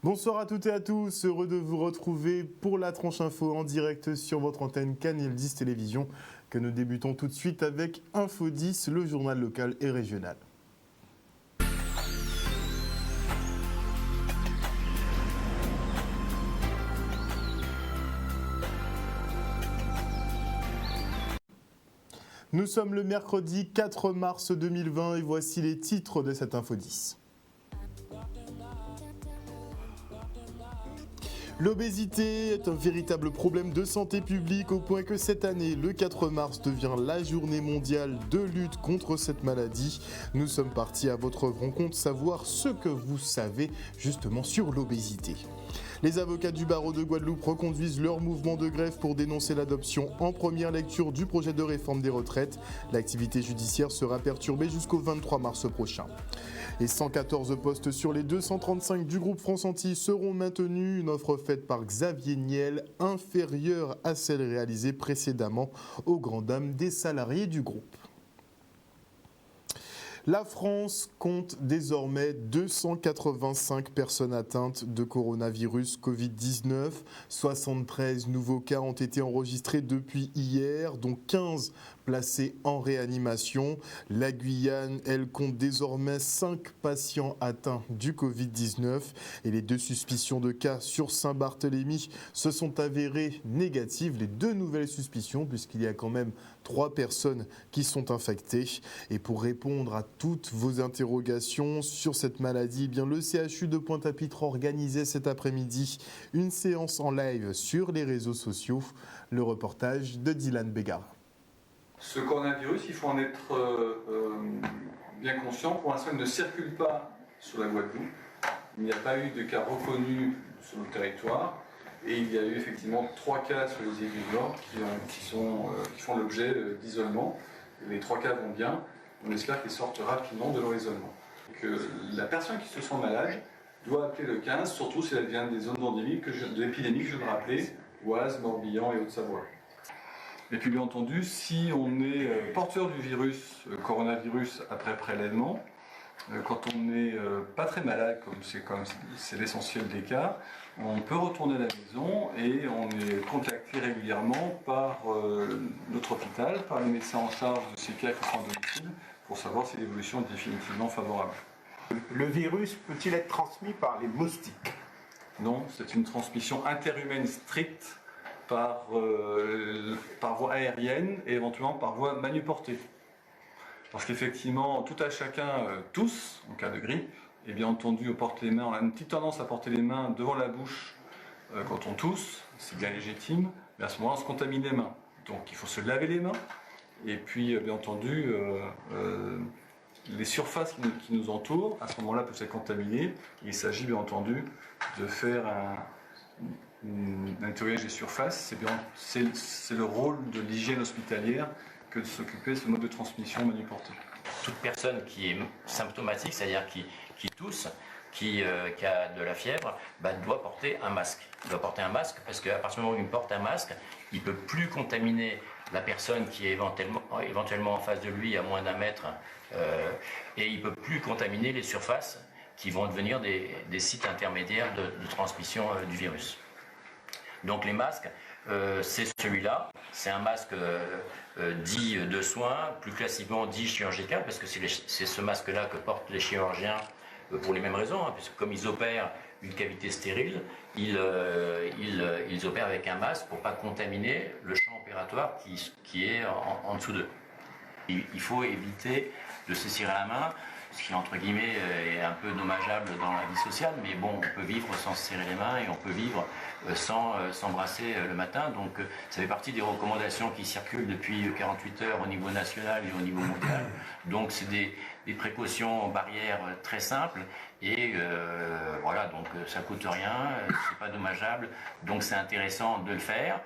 Bonsoir à toutes et à tous, heureux de vous retrouver pour la tranche info en direct sur votre antenne Canal 10 Télévision, que nous débutons tout de suite avec Info 10, le journal local et régional. Nous sommes le mercredi 4 mars 2020 et voici les titres de cette Info 10. L'obésité est un véritable problème de santé publique au point que cette année, le 4 mars, devient la journée mondiale de lutte contre cette maladie. Nous sommes partis à votre rencontre savoir ce que vous savez justement sur l'obésité. Les avocats du barreau de Guadeloupe reconduisent leur mouvement de grève pour dénoncer l'adoption en première lecture du projet de réforme des retraites. L'activité judiciaire sera perturbée jusqu'au 23 mars prochain. Et 114 postes sur les 235 du groupe France Antilles seront maintenus, une offre faite par Xavier Niel, inférieure à celle réalisée précédemment aux grandes dames des salariés du groupe. La France compte désormais 285 personnes atteintes de coronavirus Covid-19. 73 nouveaux cas ont été enregistrés depuis hier, dont 15 placés en réanimation. La Guyane, elle, compte désormais 5 patients atteints du Covid-19 et les 2 suspicions de cas sur Saint-Barthélemy se sont avérées négatives. Les 2 nouvelles suspicions, puisqu'il y a quand même 3 personnes qui sont infectées. Et pour répondre à toutes vos interrogations sur cette maladie, eh bien le CHU de Pointe-à-Pitre organisait cet après-midi une séance en live sur les réseaux sociaux. Le reportage de Dylan Bégard. Ce coronavirus, il faut en être bien conscient. Pour l'instant, il ne circule pas sur la Guadeloupe. Il n'y a pas eu de cas reconnus sur le territoire. Et il y a eu effectivement 3 cas sur les îles du Nord qui font l'objet d'isolement. Les 3 cas vont bien. On espère qu'ils sortent rapidement de leur isolement. La personne qui se sent malade doit appeler le 15, surtout si elle vient des zones endémiques de l'épidémie que je viens de rappeler, Oise, Morbihan et Haute-Savoie. Et puis bien entendu, si on est porteur du virus, coronavirus après prélèvement, quand on n'est pas très malade, comme c'est l'essentiel des cas, on peut retourner à la maison et on est contacté régulièrement par notre hôpital, par les médecins en charge de ces cas qui sont à domicile, pour savoir si l'évolution est définitivement favorable. Le virus peut-il être transmis par les moustiques? Non, c'est une transmission interhumaine stricte par voie aérienne et éventuellement par voie manuportée. Parce qu'effectivement, tout à chacun tousse, en cas de grippe, et bien entendu, on porte les mains, on a une petite tendance à porter les mains devant la bouche quand on tousse, c'est bien légitime, mais à ce moment-là, on se contamine les mains. Donc il faut se laver les mains, et puis bien entendu, les surfaces qui nous entourent, à ce moment-là, peuvent être contaminées. Il s'agit bien entendu de faire un nettoyage des surfaces, c'est le rôle de l'hygiène hospitalière que de s'occuper de ce mode de transmission manuporté. Toute personne qui est symptomatique, c'est-à-dire qui tousse, qui a de la fièvre, doit porter un masque. Il doit porter un masque parce qu'à partir du moment où il porte un masque, il ne peut plus contaminer la personne qui est éventuellement en face de lui à moins d'1 mètre et il ne peut plus contaminer les surfaces qui vont devenir des sites intermédiaires de transmission du virus. Donc les masques, c'est celui-là, c'est un masque dit de soins, plus classiquement dit chirurgical, parce que c'est ce masque-là que portent les chirurgiens pour les mêmes raisons, puisque comme ils opèrent une cavité stérile, ils opèrent avec un masque pour ne pas contaminer le champ opératoire qui est en dessous d'eux. Il faut éviter de se cirer la main, ce qui entre guillemets est un peu dommageable dans la vie sociale, mais bon, on peut vivre sans se serrer les mains et on peut vivre sans s'embrasser le matin. Donc ça fait partie des recommandations qui circulent depuis 48 heures au niveau national et au niveau mondial. Donc c'est des précautions barrières très simples et voilà, donc ça coûte rien, c'est pas dommageable, donc c'est intéressant de le faire.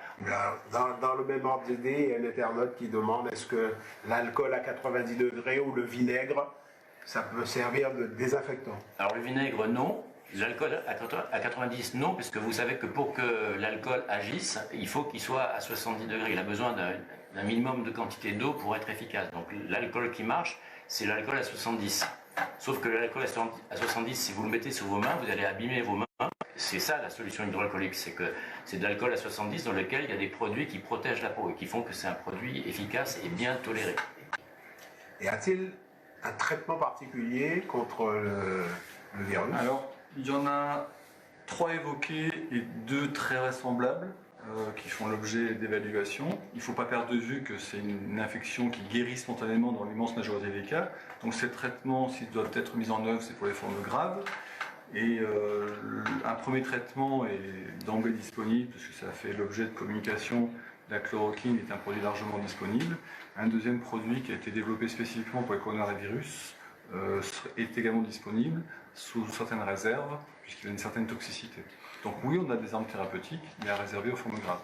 Dans le même ordre d'idée, il y a un internaute qui demande est-ce que l'alcool à 90 degrés ou le vinaigre, ça peut servir de désinfectant? Alors le vinaigre, non. L'alcool à 90, non, parce que vous savez que pour que l'alcool agisse, il faut qu'il soit à 70 degrés. Il a besoin d'un minimum de quantité d'eau pour être efficace. Donc l'alcool qui marche, c'est l'alcool à 70. Sauf que l'alcool à 70, si vous le mettez sur vos mains, vous allez abîmer vos mains C'est ça la solution hydroalcoolique, c'est que c'est de l'alcool à 70 dans lequel il y a des produits qui protègent la peau et qui font que c'est un produit efficace et bien toléré. Y a-t-il un traitement particulier contre le virus? Alors, il y en a 3 évoqués et 2 très vraisemblables qui font l'objet d'évaluation. Il ne faut pas perdre de vue que c'est une infection qui guérit spontanément dans l'immense majorité des cas. Donc ces traitements, s'ils doivent être mis en œuvre, c'est pour les formes graves. Et un premier traitement est d'emblée disponible, parce que ça fait l'objet de communication. La chloroquine est un produit largement disponible. Un deuxième produit qui a été développé spécifiquement pour le coronavirus est également disponible sous certaines réserves, puisqu'il a une certaine toxicité. Donc oui, on a des armes thérapeutiques, mais à réserver aux formes graves.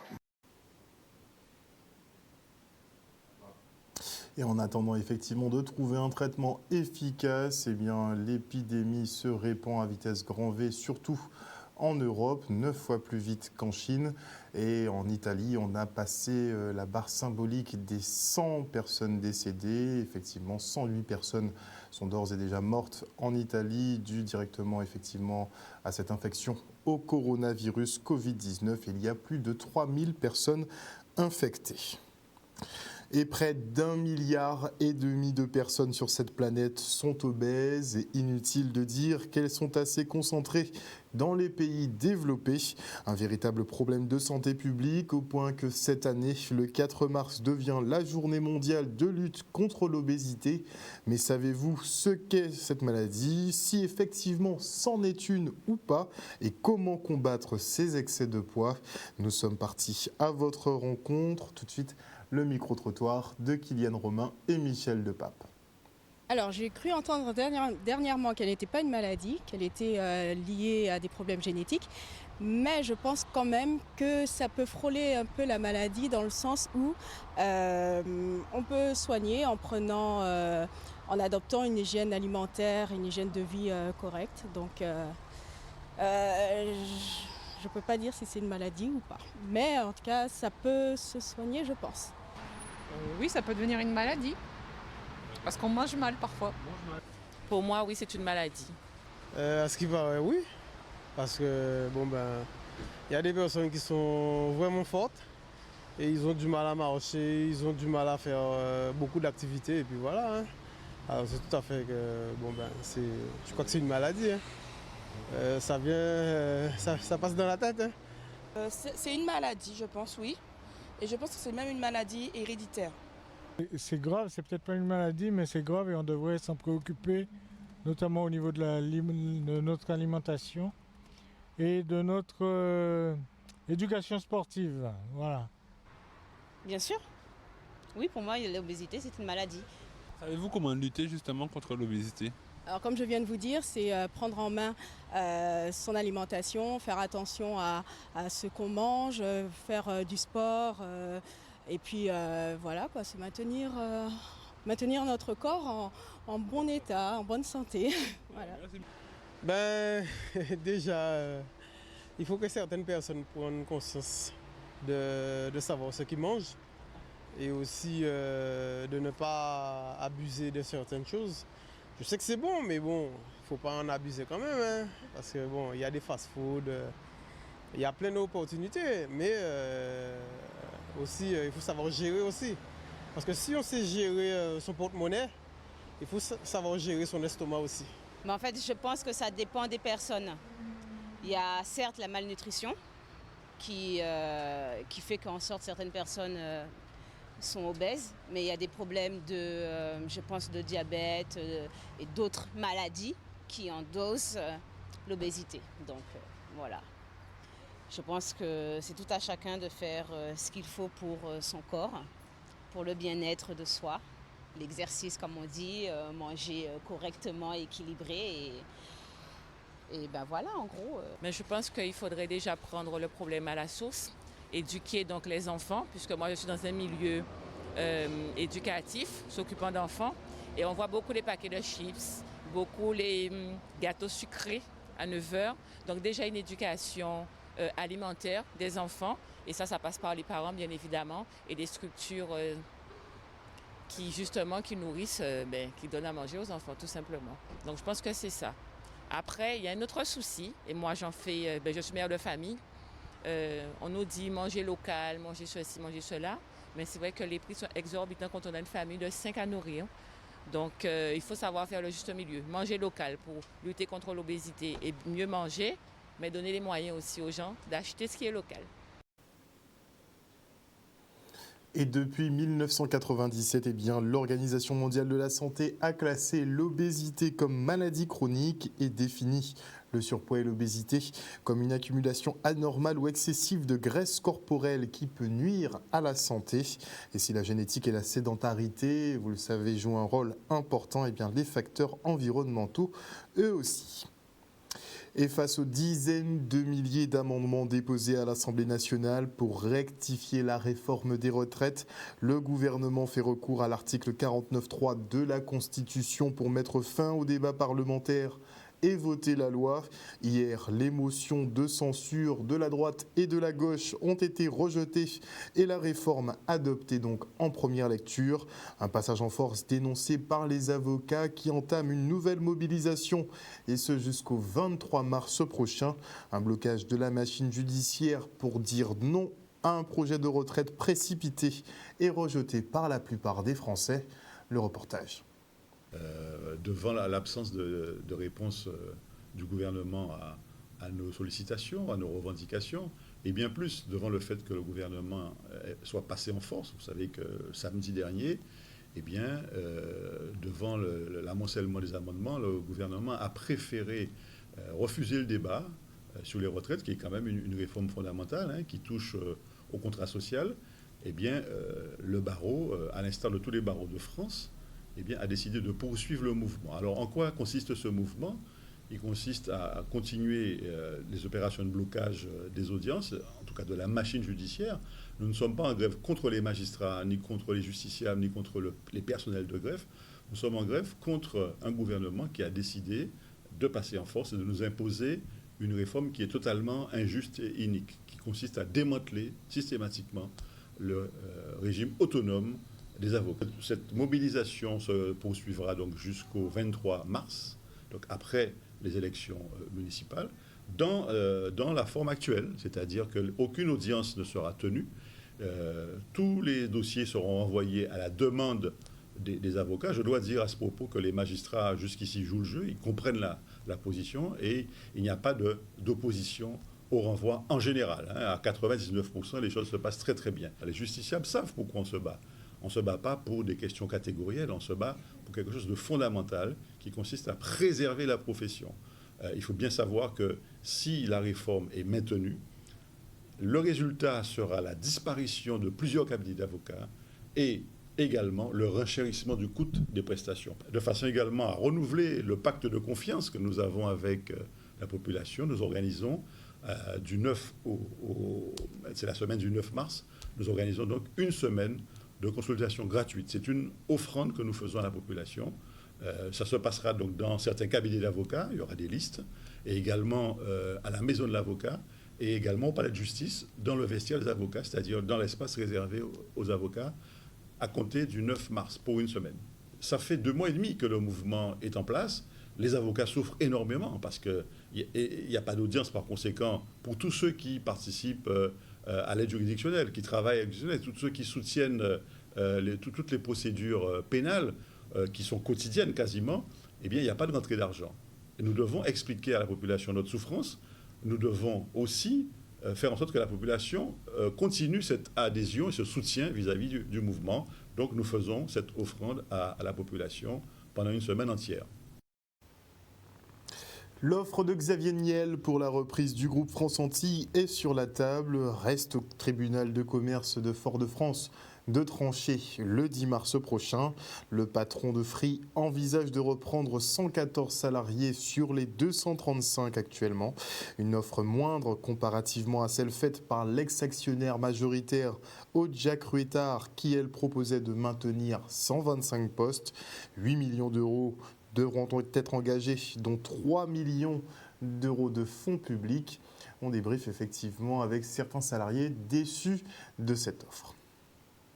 Et en attendant effectivement de trouver un traitement efficace, eh bien, l'épidémie se répand à vitesse grand V, surtout en Europe, 9 fois plus vite qu'en Chine. Et en Italie, on a passé la barre symbolique des 100 personnes décédées. Effectivement, 108 personnes sont d'ores et déjà mortes en Italie, dues directement effectivement à cette infection au coronavirus Covid-19. Il y a plus de 3000 personnes infectées. Et près d'1,5 milliard de personnes sur cette planète sont obèses et inutile de dire qu'elles sont assez concentrées dans les pays développés. Un véritable problème de santé publique au point que cette année, le 4 mars devient la journée mondiale de lutte contre l'obésité. Mais savez-vous ce qu'est cette maladie, si effectivement c'en est une ou pas, et comment combattre ces excès de poids? Nous sommes partis à votre rencontre. Tout de suite, le micro-trottoir de Kylian Romain et Michel Depape. Alors, j'ai cru entendre dernièrement qu'elle n'était pas une maladie, qu'elle était liée à des problèmes génétiques, mais je pense quand même que ça peut frôler un peu la maladie dans le sens où on peut soigner en adoptant une hygiène alimentaire, une hygiène de vie correcte. Donc, je ne peux pas dire si c'est une maladie ou pas, mais en tout cas, ça peut se soigner, je pense. Oui, ça peut devenir une maladie. Parce qu'on mange mal parfois. Pour moi, oui, c'est une maladie. À ce qui paraît, oui. Parce que, il y a des personnes qui sont vraiment fortes et ils ont du mal à marcher, ils ont du mal à faire beaucoup d'activités et puis voilà. Hein. Alors c'est tout à fait que, je crois que c'est une maladie. Hein. Ça passe dans la tête. Hein. C'est une maladie, je pense, oui. Et je pense que c'est même une maladie héréditaire. C'est grave, c'est peut-être pas une maladie, mais c'est grave et on devrait s'en préoccuper, notamment au niveau de notre alimentation et de notre éducation sportive. Voilà. Bien sûr. Oui, pour moi, l'obésité, c'est une maladie. Savez-vous comment lutter justement contre l'obésité? Alors comme je viens de vous dire, c'est prendre en main son alimentation, faire attention à ce qu'on mange, faire du sport et puis voilà quoi, se maintenir notre corps en bon état, en bonne santé. Voilà. Déjà, il faut que certaines personnes prennent conscience de savoir ce qu'ils mangent et aussi de ne pas abuser de certaines choses. Je sais que c'est bon, mais bon, il ne faut pas en abuser quand même, hein, parce que il y a des fast-food, il y a plein d'opportunités, mais aussi, il faut savoir gérer aussi. Parce que si on sait gérer son porte-monnaie, il faut savoir gérer son estomac aussi. Mais en fait, je pense que ça dépend des personnes. Il y a certes la malnutrition qui fait qu'en sorte certaines personnes sont obèses, mais il y a des problèmes je pense, de diabète et d'autres maladies qui endossent l'obésité. Donc voilà. Je pense que c'est tout à chacun de faire ce qu'il faut pour son corps, pour le bien-être de soi. L'exercice, comme on dit, manger correctement, équilibré et ben voilà, en gros. Mais je pense qu'il faudrait déjà prendre le problème à la source, éduquer donc les enfants, puisque moi je suis dans un milieu éducatif, s'occupant d'enfants, et on voit beaucoup les paquets de chips, beaucoup les gâteaux sucrés à 9h. Donc déjà une éducation alimentaire des enfants, et ça passe par les parents bien évidemment, et des structures qui nourrissent, qui donnent à manger aux enfants tout simplement. Donc je pense que c'est ça. Après, il y a un autre souci, et moi je suis mère de famille. On nous dit manger local, manger ceci, manger cela, mais c'est vrai que les prix sont exorbitants quand on a une famille de 5 à nourrir. Donc il faut savoir faire le juste milieu, manger local pour lutter contre l'obésité et mieux manger, mais donner les moyens aussi aux gens d'acheter ce qui est local. Et depuis 1997, l'Organisation mondiale de la santé a classé l'obésité comme maladie chronique et défini le surpoids et l'obésité comme une accumulation anormale ou excessive de graisse corporelle qui peut nuire à la santé. Et si la génétique et la sédentarité, vous le savez, jouent un rôle important, les facteurs environnementaux, eux aussi. Et face aux dizaines de milliers d'amendements déposés à l'Assemblée nationale pour rectifier la réforme des retraites, le gouvernement fait recours à l'article 49.3 de la Constitution pour mettre fin au débat parlementaire et voter la loi. Hier, les motions de censure de la droite et de la gauche ont été rejetées et la réforme adoptée donc en première lecture. Un passage en force dénoncé par les avocats qui entament une nouvelle mobilisation et ce jusqu'au 23 mars prochain. Un blocage de la machine judiciaire pour dire non à un projet de retraite précipité et rejeté par la plupart des Français. Le reportage. Devant l'absence de réponse du gouvernement à nos sollicitations, à nos revendications, et bien plus devant le fait que le gouvernement soit passé en force. Vous savez que samedi dernier, devant l'amoncellement des amendements, le gouvernement a préféré refuser le débat sur les retraites, qui est quand même une réforme fondamentale, qui touche au contrat social. Le barreau, à l'instar de tous les barreaux de France, a décidé de poursuivre le mouvement. Alors, en quoi consiste ce mouvement ? Il consiste à continuer les opérations de blocage des audiences, en tout cas de la machine judiciaire. Nous ne sommes pas en grève contre les magistrats, ni contre les justiciables, ni contre les personnels de greffe. Nous sommes en grève contre un gouvernement qui a décidé de passer en force et de nous imposer une réforme qui est totalement injuste et inique, qui consiste à démanteler systématiquement le régime autonome des avocats. Cette mobilisation se poursuivra donc jusqu'au 23 mars, donc après les élections municipales, dans la forme actuelle, c'est-à-dire qu'aucune audience ne sera tenue. Tous les dossiers seront envoyés à la demande des avocats. Je dois dire à ce propos que les magistrats jusqu'ici jouent le jeu, ils comprennent la position et il n'y a pas d'opposition au renvoi en général. À 99%, les choses se passent très très bien. Les justiciables savent pourquoi on se bat. On ne se bat pas pour des questions catégorielles, on se bat pour quelque chose de fondamental qui consiste à préserver la profession. Il faut bien savoir que si la réforme est maintenue, le résultat sera la disparition de plusieurs cabinets d'avocats et également le renchérissement du coût des prestations. De façon également à renouveler le pacte de confiance que nous avons avec la population, nous organisons c'est la semaine du 9 mars, nous organisons donc une semaine de consultation gratuite. C'est une offrande que nous faisons à la population. Ça se passera donc dans certains cabinets d'avocats, il y aura des listes, et également à la maison de l'avocat, et également au palais de justice, dans le vestiaire des avocats, c'est-à-dire dans l'espace réservé aux avocats, à compter du 9 mars, pour une semaine. Ça fait 2 mois et demi que le mouvement est en place. Les avocats souffrent énormément parce qu'il n'y a pas d'audience, par conséquent, pour tous ceux qui participent à l'aide juridictionnelle, qui travaillent à l'aide juridictionnelle, tous ceux qui soutiennent toutes les procédures pénales, qui sont quotidiennes quasiment, il n'y a pas de rentrée d'argent. Et nous devons expliquer à la population notre souffrance. Nous devons aussi faire en sorte que la population continue cette adhésion et ce soutien vis-à-vis du mouvement. Donc nous faisons cette offrande à la population pendant une semaine entière. L'offre de Xavier Niel pour la reprise du groupe France Antilles est sur la table. Reste au tribunal de commerce de Fort-de-France de trancher le 10 mars prochain. Le patron de Free envisage de reprendre 114 salariés sur les 235 actuellement. Une offre moindre comparativement à celle faite par l'ex-actionnaire majoritaire Aude-Jacques Ruettard qui, elle, proposait de maintenir 125 postes. 8 millions d'euros devront être engagés, dont 3 millions d'euros de fonds publics. On débriefe effectivement avec certains salariés déçus de cette offre.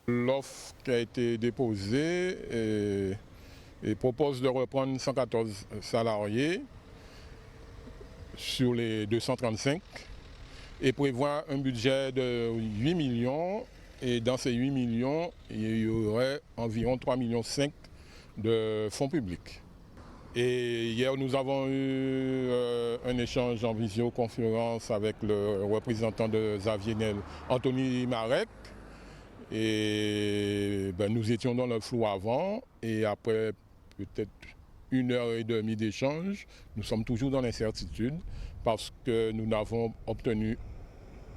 L'offre qui a été déposée, et propose de reprendre 114 salariés. sur les 235 et prévoit un budget de 8 millions. Et dans ces 8 millions, il y aurait environ 3,5 millions de fonds publics. Et hier, nous avons eu un échange en visioconférence avec le représentant de Xavier Niel, Anthony Marek. Et nous étions dans le flou avant. Et après peut-être 1h30 d'échange, nous sommes toujours dans l'incertitude parce que nous n'avons obtenu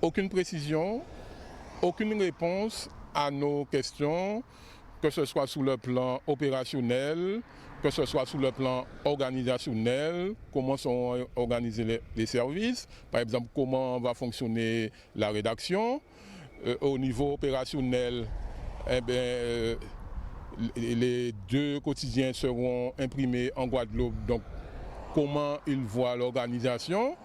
aucune précision, aucune réponse à nos questions, que ce soit sur le plan opérationnel, que ce soit sur le plan organisationnel, comment sont organisés les services, par exemple comment va fonctionner la rédaction. Au niveau opérationnel, les 2 quotidiens seront imprimés en Guadeloupe, donc comment ils voient l'organisation.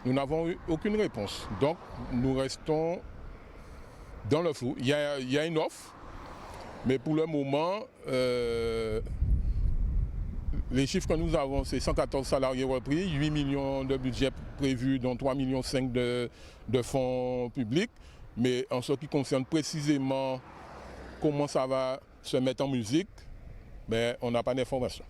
Nous n'avons eu aucune réponse, donc nous restons dans le flou. Il y a une offre, mais pour le moment, les chiffres que nous avons, c'est 114 salariés repris, 8 millions de budget prévu, dont 3,5 millions de fonds publics. Mais en ce qui concerne précisément comment ça va se mettre en musique, on n'a pas d'informations.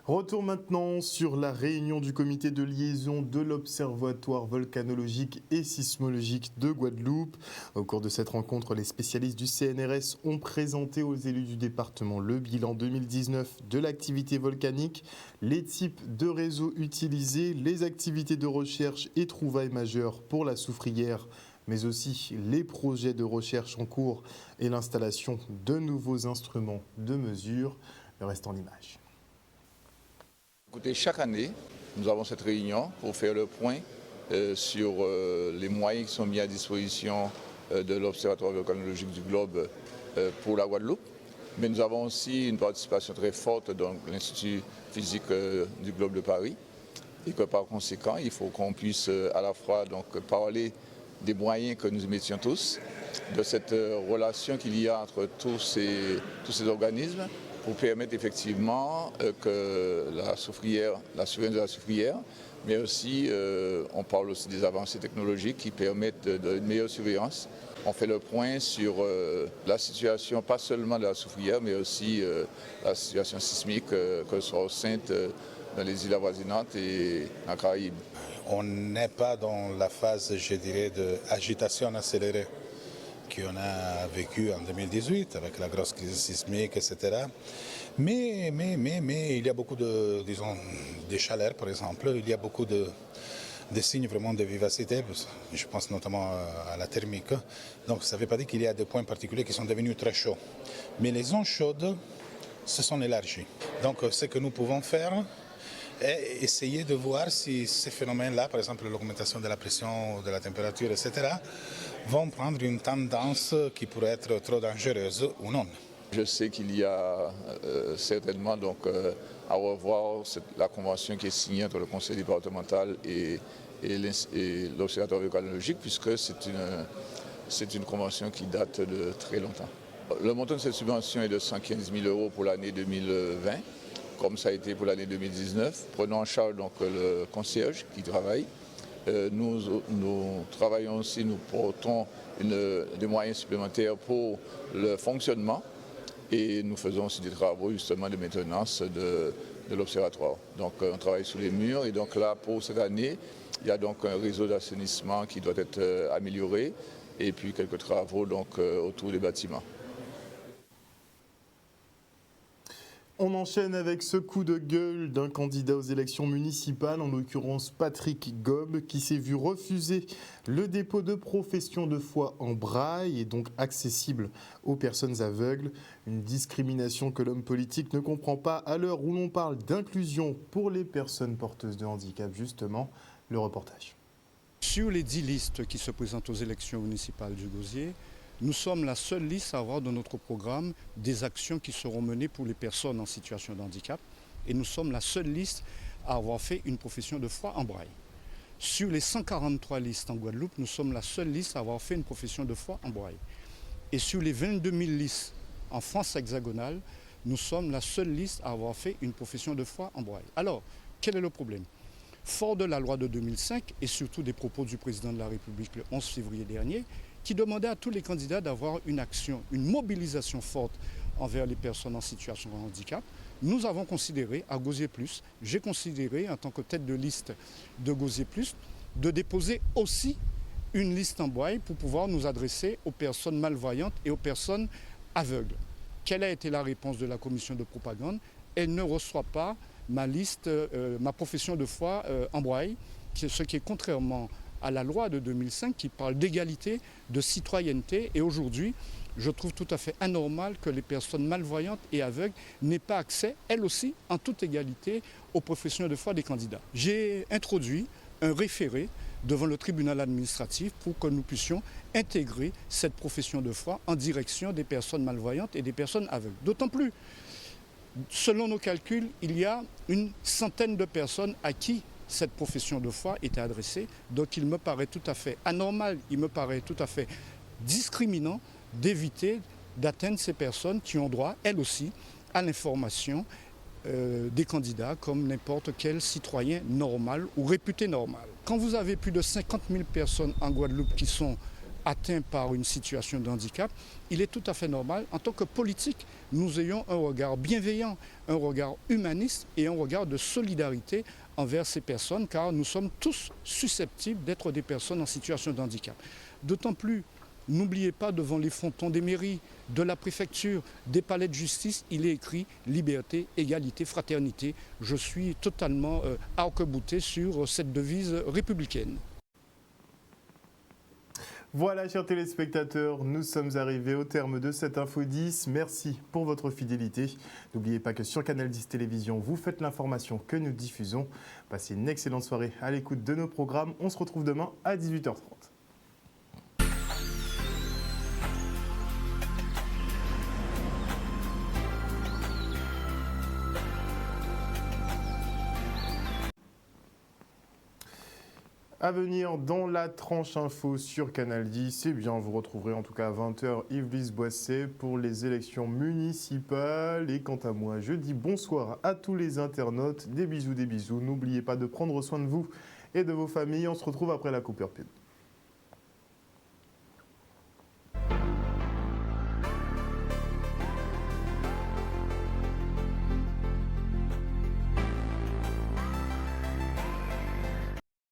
Retour maintenant sur la réunion du comité de liaison de l'Observatoire volcanologique et sismologique de Guadeloupe. Au cours de cette rencontre, les spécialistes du CNRS ont présenté aux élus du département le bilan 2019 de l'activité volcanique, les types de réseaux utilisés, les activités de recherche et trouvailles majeures pour la soufrière, mais aussi les projets de recherche en cours et l'installation de nouveaux instruments de mesure. Le reste en images. Écoutez, chaque année, nous avons cette réunion pour faire le point sur les moyens qui sont mis à disposition de l'Observatoire volcanologique du globe pour la Guadeloupe. Mais nous avons aussi une participation très forte dans l'Institut physique du globe de Paris. Et que par conséquent, il faut qu'on puisse à la fois parler des moyens que nous mettions tous, de cette relation qu'il y a entre tous ces organismes, pour permettre effectivement que la surveillance de la soufrière, mais aussi, on parle aussi des avancées technologiques qui permettent une meilleure surveillance. On fait le point sur la situation, pas seulement de la soufrière, mais aussi la situation sismique, que ce soit au Sainte, dans les îles avoisinantes et en Caraïbes. On n'est pas dans la phase, je dirais, d'agitation accélérée qu'on a vécu en 2018 avec la grosse crise sismique, etc. Mais il y a beaucoup de chaleur, par exemple. Il y a beaucoup de signes vraiment de vivacité. Je pense notamment à la thermique. Donc ça ne veut pas dire qu'il y a des points particuliers qui sont devenus très chauds. Mais les zones chaudes se sont élargies. Donc ce que nous pouvons faire est essayer de voir si ces phénomènes-là, par exemple l'augmentation de la pression, de la température, etc., vont prendre une tendance qui pourrait être trop dangereuse ou non. Je sais qu'il y a certainement à revoir la convention qui est signée entre le conseil départemental et l'Observatoire volcanologique, puisque c'est une convention qui date de très longtemps. Le montant de cette subvention est de 115 000 € pour l'année 2020, comme ça a été pour l'année 2019. Prenons en charge le concierge qui travaille. Nous travaillons aussi, nous portons des moyens supplémentaires pour le fonctionnement et nous faisons aussi des travaux justement de maintenance de l'observatoire. Donc on travaille sous les murs et donc là pour cette année, il y a donc un réseau d'assainissement qui doit être amélioré et puis quelques travaux autour des bâtiments. On enchaîne avec ce coup de gueule d'un candidat aux élections municipales, en l'occurrence Patrick Gob, qui s'est vu refuser le dépôt de profession de foi en braille et donc accessible aux personnes aveugles. Une discrimination que l'homme politique ne comprend pas à l'heure où l'on parle d'inclusion pour les personnes porteuses de handicap. Justement, le reportage. Sur les 10 listes qui se présentent aux élections municipales du Gosier, nous sommes la seule liste à avoir dans notre programme des actions qui seront menées pour les personnes en situation de handicap. Et nous sommes la seule liste à avoir fait une profession de foi en braille. Sur les 143 listes en Guadeloupe, nous sommes la seule liste à avoir fait une profession de foi en braille. Et sur les 22 000 listes en France hexagonale, nous sommes la seule liste à avoir fait une profession de foi en braille. Alors, quel est le problème? Fort de la loi de 2005 et surtout des propos du président de la République le 11 février dernier, qui demandait à tous les candidats d'avoir une action, une mobilisation forte envers les personnes en situation de handicap, nous avons considéré à Gosier Plus, j'ai considéré en tant que tête de liste de Gosier Plus, de déposer aussi une liste en braille pour pouvoir nous adresser aux personnes malvoyantes et aux personnes aveugles. Quelle a été la réponse de la commission de propagande? Elle ne reçoit pas ma liste, ma profession de foi en braille, ce qui est contrairement à la loi de 2005 qui parle d'égalité, de citoyenneté. Et aujourd'hui, je trouve tout à fait anormal que les personnes malvoyantes et aveugles n'aient pas accès, elles aussi, en toute égalité, aux professions de foi des candidats. J'ai introduit un référé devant le tribunal administratif pour que nous puissions intégrer cette profession de foi en direction des personnes malvoyantes et des personnes aveugles. D'autant plus, selon nos calculs, il y a une centaine de personnes à qui cette profession de foi était adressée. Donc il me paraît tout à fait anormal, il me paraît tout à fait discriminant d'éviter d'atteindre ces personnes qui ont droit, elles aussi, à l'information des candidats comme n'importe quel citoyen normal ou réputé normal. Quand vous avez plus de 50 000 personnes en Guadeloupe qui sont atteintes par une situation de handicap, il est tout à fait normal, en tant que politique, nous ayons un regard bienveillant, un regard humaniste et un regard de solidarité envers ces personnes, car nous sommes tous susceptibles d'être des personnes en situation de handicap. D'autant plus, n'oubliez pas, devant les frontons des mairies, de la préfecture, des palais de justice, il est écrit liberté, égalité, fraternité. Je suis totalement arc-bouté sur cette devise républicaine. Voilà, chers téléspectateurs, nous sommes arrivés au terme de cette Info 10. Merci pour votre fidélité. N'oubliez pas que sur Canal 10 Télévision, vous faites l'information que nous diffusons. Passez une excellente soirée à l'écoute de nos programmes. On se retrouve demain à 18h30. À venir dans la tranche info sur Canal 10, eh bien vous retrouverez en tout cas à 20h Yves-Lise Boisset pour les élections municipales. Et quant à moi, je dis bonsoir à tous les internautes. Des bisous, des bisous. N'oubliez pas de prendre soin de vous et de vos familles. On se retrouve après la coupure pub.